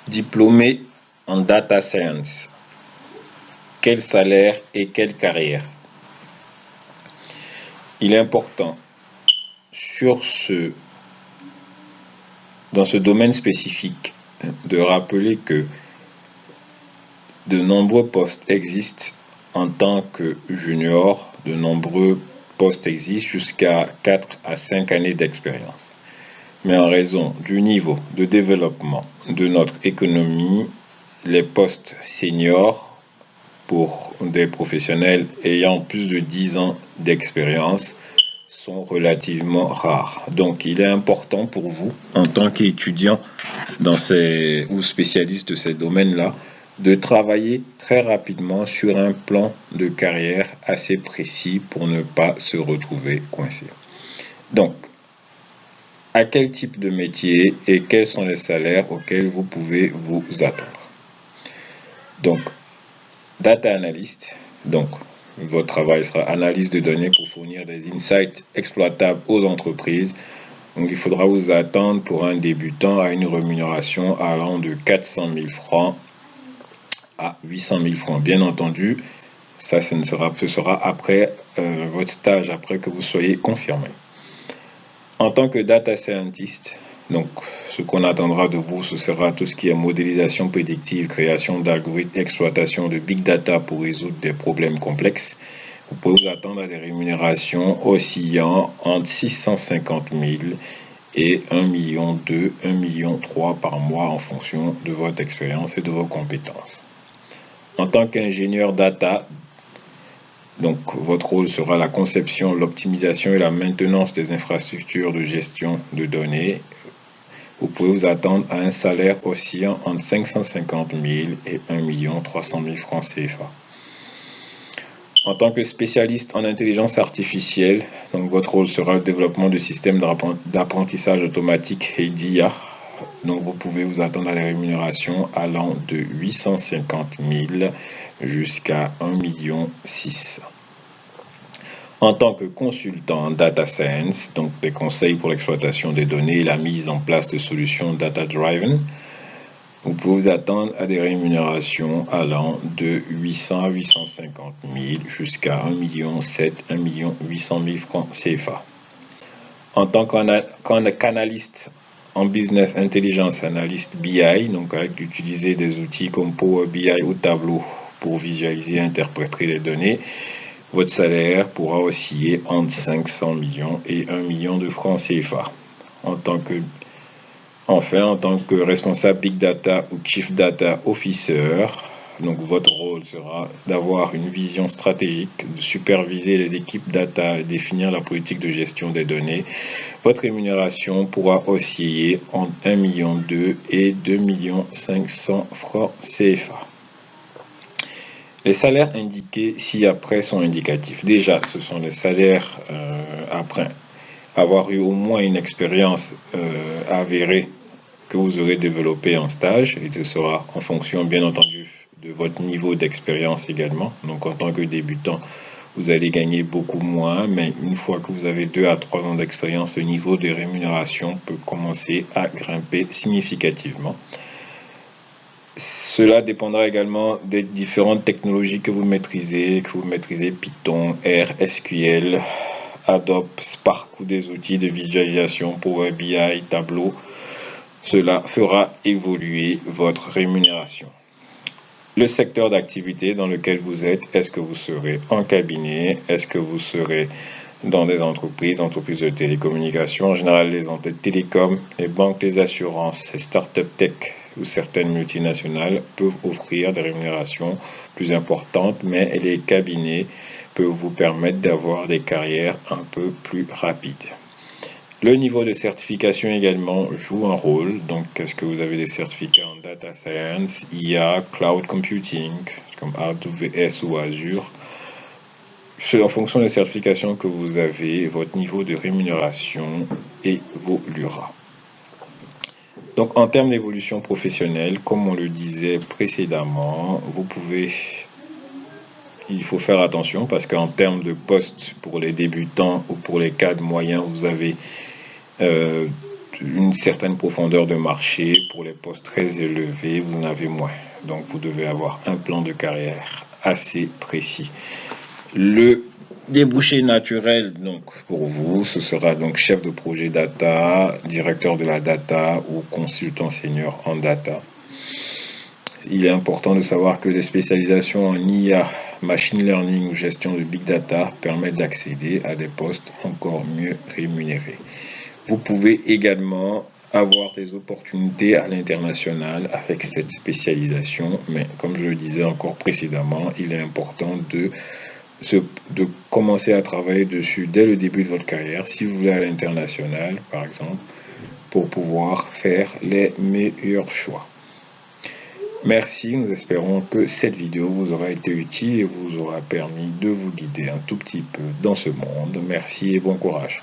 Diplômé en data science, quel salaire et quelle carrière? Il est important dans ce domaine spécifique de rappeler que de nombreux postes existent en tant que junior, de nombreux postes existent jusqu'à 4 à 5 années d'expérience. Mais en raison du niveau de développement de notre économie, les postes seniors pour des professionnels ayant plus de 10 ans d'expérience sont relativement rares. Donc, il est important pour vous, en tant qu'étudiant ou spécialiste de ces domaines-là, de travailler très rapidement sur un plan de carrière assez précis pour ne pas se retrouver coincé. Donc, à quel type de métier et quels sont les salaires auxquels vous pouvez vous attendre? Donc, data analyst, donc votre travail sera analyse de données pour fournir des insights exploitables aux entreprises. Donc, il faudra vous attendre pour un débutant à une rémunération allant de 400 000 francs à 800 000 francs. Bien entendu, ce sera après votre stage, après que vous soyez confirmé. En tant que data scientist, donc ce qu'on attendra de vous, ce sera tout ce qui est modélisation prédictive, création d'algorithmes, exploitation de big data pour résoudre des problèmes complexes. Vous pouvez vous attendre à des rémunérations oscillant entre 650 000 et 1,2 million, 1,3 million par mois en fonction de votre expérience et de vos compétences. En tant qu'ingénieur data, donc votre rôle sera la conception, l'optimisation et la maintenance des infrastructures de gestion de données. Vous pouvez vous attendre à un salaire oscillant entre 550 000 et 1,3 million francs CFA. En tant que spécialiste en intelligence artificielle, donc votre rôle sera le développement de systèmes d'apprentissage automatique et d'IA. Donc vous pouvez vous attendre à des rémunérations allant de 850 000 jusqu'à 1,6 million. En tant que consultant en data science, donc des conseils pour l'exploitation des données et la mise en place de solutions data-driven, vous pouvez vous attendre à des rémunérations allant de 800 à 850 000 jusqu'à 1,7 million, 1,8 million francs CFA. En tant qu'analyste en business intelligence, analyste BI, donc avec d'utiliser des outils comme Power BI ou Tableau pour visualiser et interpréter les données, votre salaire pourra osciller entre 500 millions et 1 million de francs CFA. En tant que responsable Big Data ou Chief Data Officer, donc votre rôle sera d'avoir une vision stratégique, de superviser les équipes data et définir la politique de gestion des données. Votre rémunération pourra osciller entre 1,2 million et 2,5 millions francs CFA. Les salaires indiqués ci-après sont indicatifs. Déjà, ce sont les salaires après avoir eu au moins une expérience avérée que vous aurez développée en stage, et ce sera en fonction, bien entendu, de votre niveau d'expérience également. Donc, en tant que débutant, vous allez gagner beaucoup moins, mais une fois que vous avez 2 à 3 ans d'expérience, le niveau de rémunération peut commencer à grimper significativement. Cela dépendra également des différentes technologies que vous maîtrisez Python, R, SQL, Adobe, Spark ou des outils de visualisation Power BI, Tableau. Cela fera évoluer votre rémunération. Le secteur d'activité dans lequel vous êtes, est-ce que vous serez en cabinet? Est-ce que vous serez dans des entreprises de télécommunications, en général les télécoms, les banques, les assurances, les startups tech ou certaines multinationales peuvent offrir des rémunérations plus importantes, mais les cabinets peuvent vous permettre d'avoir des carrières un peu plus rapides. Le niveau de certification également joue un rôle. Donc, est-ce que vous avez des certificats en data science, IA, cloud computing, comme AWS ou Azure? En fonction des certifications que vous avez, votre niveau de rémunération évoluera. Donc, en termes d'évolution professionnelle, comme on le disait précédemment, il faut faire attention parce qu'en termes de poste pour les débutants ou pour les cadres moyens, vous avez une certaine profondeur de marché. Pour les postes très élevés, vous en avez moins. Donc, vous devez avoir un plan de carrière assez précis. Le débouché naturel, donc, pour vous, ce sera donc chef de projet data, directeur de la data ou consultant senior en data. Il est important de savoir que les spécialisations en IA, machine learning ou gestion de big data permettent d'accéder à des postes encore mieux rémunérés. Vous pouvez également avoir des opportunités à l'international avec cette spécialisation, mais comme je le disais encore précédemment, il est important de commencer à travailler dessus dès le début de votre carrière, si vous voulez à l'international, par exemple, pour pouvoir faire les meilleurs choix. Merci, nous espérons que cette vidéo vous aura été utile et vous aura permis de vous guider un tout petit peu dans ce monde. Merci et bon courage.